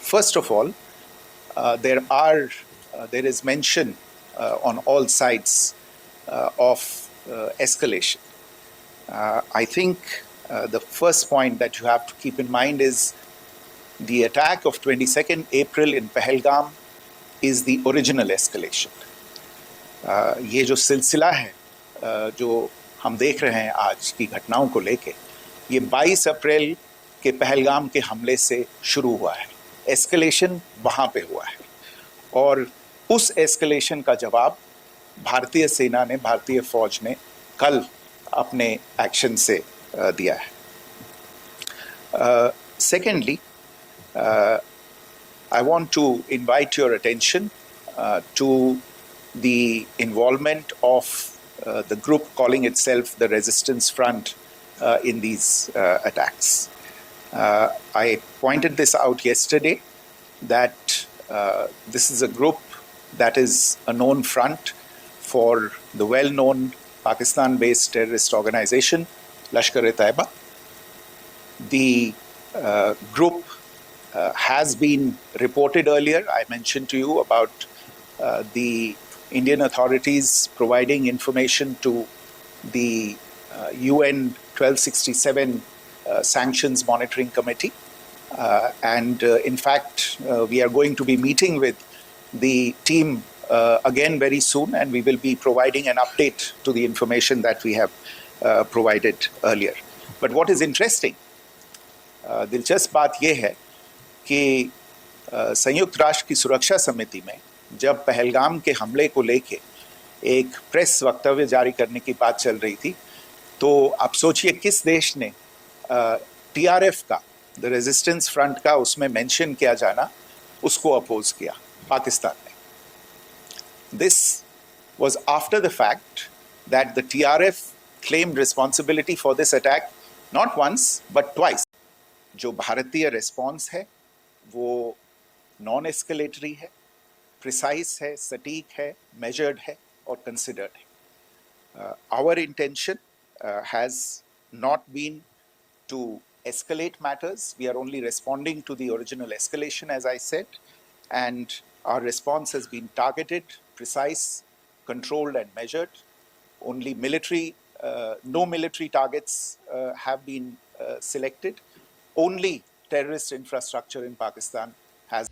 First of all, there is mention on all sides of escalation. I think the first point that you have to keep in mind is the attack of 22nd April in Pahalgam is the original escalation. ये जो सिलसिला है जो हम देख रहे हैं आज की घटनाओं को लेके, ये 22 अप्रैल के पहलगाम के हमले से शुरू हुआ है. एस्केलेशन वहां पे हुआ है और उस एस्केलेशन का जवाब भारतीय सेना ने, भारतीय फौज ने कल अपने एक्शन से दिया है. Secondly, I want to invite your attention to the involvement of the group calling itself the Resistance Front in these attacks. I pointed this out yesterday that this is a group that is a known front for the well-known Pakistan-based terrorist organization Lashkar-e-Taiba. The group has been reported earlier. I mentioned to you about the Indian authorities providing information to the UN 1267 Sanctions Monitoring Committee. And in fact, we are going to be meeting with the team again very soon, and we will be providing an update to the information that we have provided earlier. But what is interesting, दिलचस्प बात यह है कि संयुक्त राष्ट्र की सुरक्षा समिति में जब पहलगाम के हमले को लेके एक प्रेस वक्तव्य जारी करने की बात चल रही थी, तो आप सोचिए किस देश ने टीआरएफ का, द रेजिस्टेंस फ्रंट का उसमें मेंशन किया जाना, उसको अपोज किया. पाकिस्तान ने. This was after the fact that the TRF claimed responsibility for this attack not once but twice. जो भारतीय रिस्पॉन्स है वो नॉन एस्केलेटरी है, प्रिसाइज है, सटीक है, मेजर्ड है और कंसिडर्ड है. Our intention has not been to escalate matters. We are only responding to the original escalation, as I said, and our response has been targeted, precise, controlled and measured. Only no military targets have been selected. Only terrorist infrastructure in Pakistan has